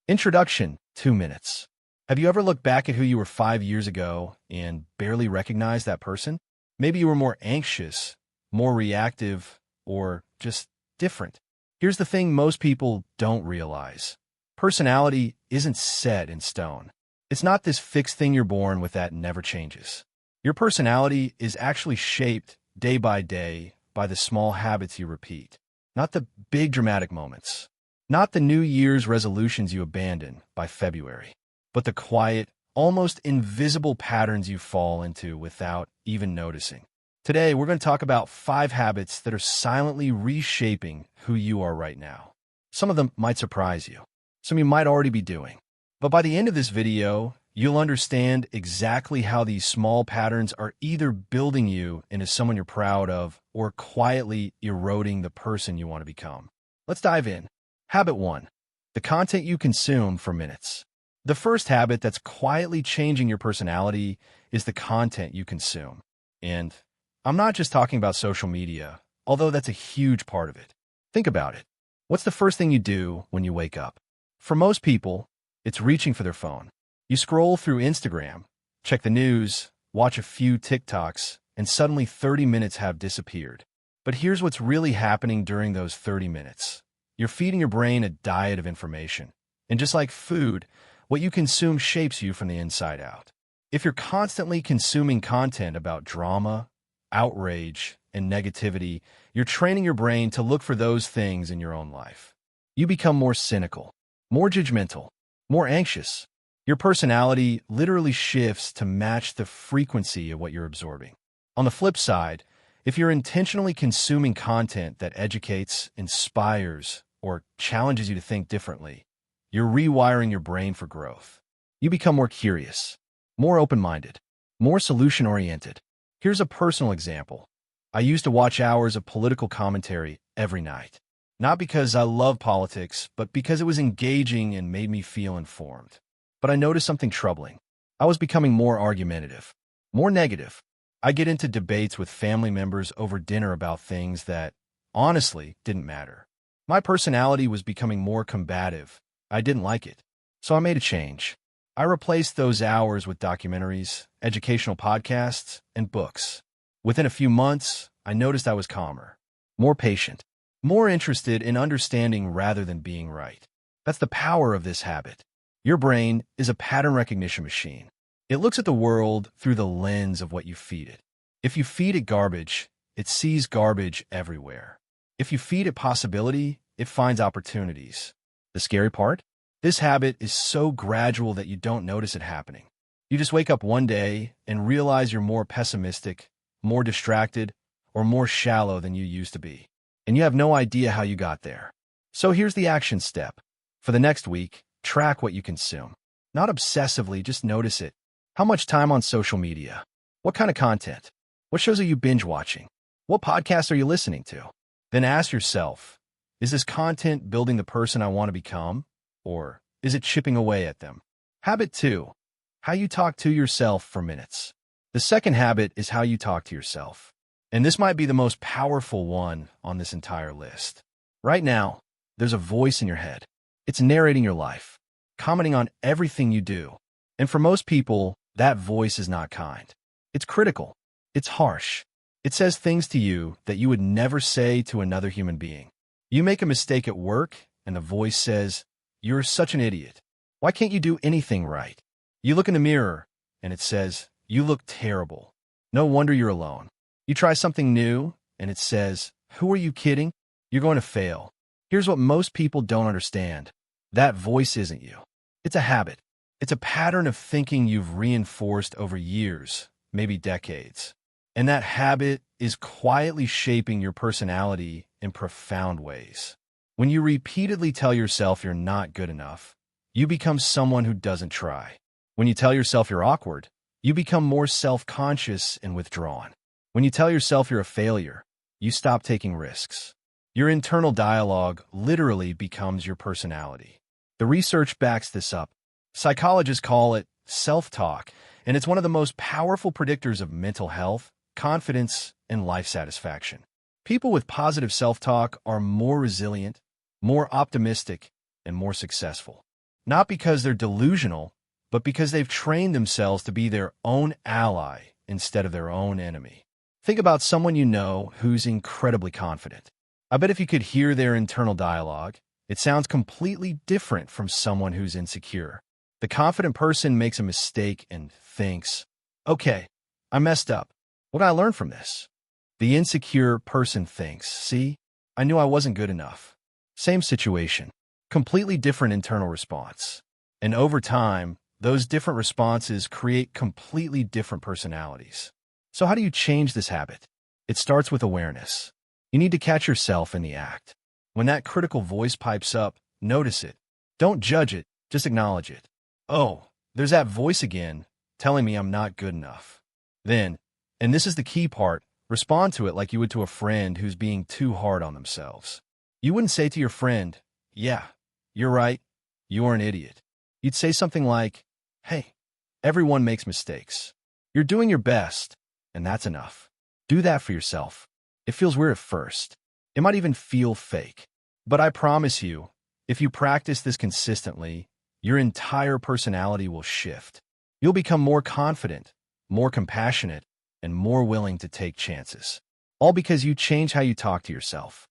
Introduction, 2 minutes. Have you ever looked back at who you were 5 years ago and barely recognized that person? Maybe you were more anxious, more reactive, or just different. Here's the thing most people don't realize. Personality isn't set in stone. It's not this fixed thing you're born with that never changes. Your personality is actually shaped day by the small habits you repeat, not the big dramatic moments, not the New Year's resolutions you abandon by February, but the quiet, almost invisible patterns you fall into without even noticing. Today, we're going to talk about 5 habits that are silently reshaping who you are right now. Some of them might surprise you. Some you might already be doing. But by the end of this video, you'll understand exactly how these small patterns are either building you into someone you're proud of or quietly eroding the person you want to become. Let's dive in. Habit 1. The content you consume for minutes. The first habit that's quietly changing your personality is the content you consume. And I'm not just talking about social media, although that's a huge part of it. Think about it. What's the first thing you do when you wake up? For most people, it's reaching for their phone. You scroll through Instagram, check the news, watch a few TikToks, and suddenly 30 minutes have disappeared. But here's what's really happening during those 30 minutes. You're feeding your brain a diet of information. And just like food, what you consume shapes you from the inside out. If you're constantly consuming content about drama, outrage, and negativity, you're training your brain to look for those things in your own life. You become more cynical, more judgmental, more anxious. Your personality literally shifts to match the frequency of what you're absorbing. On the flip side, if you're intentionally consuming content that educates, inspires, or challenges you to think differently, you're rewiring your brain for growth. You become more curious, more open-minded, more solution-oriented. Here's a personal example. I used to watch hours of political commentary every night. Not because I love politics, but because it was engaging and made me feel informed. But I noticed something troubling. I was becoming more argumentative, more negative. I get into debates with family members over dinner about things that, honestly, didn't matter. My personality was becoming more combative. I didn't like it. So I made a change. I replaced those hours with documentaries, educational podcasts, and books. Within a few months, I noticed I was calmer, more patient, more interested in understanding rather than being right. That's the power of this habit. Your brain is a pattern recognition machine. It looks at the world through the lens of what you feed it. If you feed it garbage, it sees garbage everywhere. If you feed it possibility, it finds opportunities. The scary part? This habit is so gradual that you don't notice it happening. You just wake up one day and realize you're more pessimistic, more distracted, or more shallow than you used to be. And you have no idea how you got there. So here's the action step. For the next week, track what you consume. Not obsessively, just notice it. How much time on social media? What kind of content? What shows are you binge watching? What podcasts are you listening to? Then ask yourself, is this content building the person I want to become? Or is it chipping away at them? Habit 2. How you talk to yourself for minutes. The second habit is how you talk to yourself. And this might be the most powerful one on this entire list. Right now, there's a voice in your head. It's narrating your life, commenting on everything you do. And for most people, that voice is not kind. It's critical. It's harsh. It says things to you that you would never say to another human being. You make a mistake at work, and the voice says, "You're such an idiot. Why can't you do anything right?" You look in the mirror, and it says, "You look terrible. No wonder you're alone." You try something new, and it says, "Who are you kidding? You're going to fail." Here's what most people don't understand. That voice isn't you. It's a habit. It's a pattern of thinking you've reinforced over years, maybe decades. And that habit is quietly shaping your personality in profound ways. When you repeatedly tell yourself you're not good enough, you become someone who doesn't try. When you tell yourself you're awkward, you become more self-conscious and withdrawn. When you tell yourself you're a failure, you stop taking risks. Your internal dialogue literally becomes your personality. The research backs this up. Psychologists call it self-talk, and it's one of the most powerful predictors of mental health, confidence, and life satisfaction. People with positive self-talk are more resilient, more optimistic, and more successful. not because they're delusional, but because they've trained themselves to be their own ally instead of their own enemy. Think about someone you know who's incredibly confident. I bet if you could hear their internal dialogue, it sounds completely different from someone who's insecure. The confident person makes a mistake and thinks, okay, I messed up. What did I learn from this? The insecure person thinks, see, I knew I wasn't good enough. Same situation, completely different internal response. And over time, those different responses create completely different personalities. So how do you change this habit? It starts with awareness. You need to catch yourself in the act. When that critical voice pipes up, notice it. Don't judge it, just acknowledge it. Oh, there's that voice again, telling me I'm not good enough. Then, and this is the key part, respond to it like you would to a friend who's being too hard on themselves. You wouldn't say to your friend, yeah, you're right, you're an idiot. You'd say something like, hey, everyone makes mistakes. You're doing your best, and that's enough. Do that for yourself. It feels weird at first. It might even feel fake. But I promise you, if you practice this consistently, your entire personality will shift. You'll become more confident, more compassionate, and more willing to take chances. All because you change how you talk to yourself.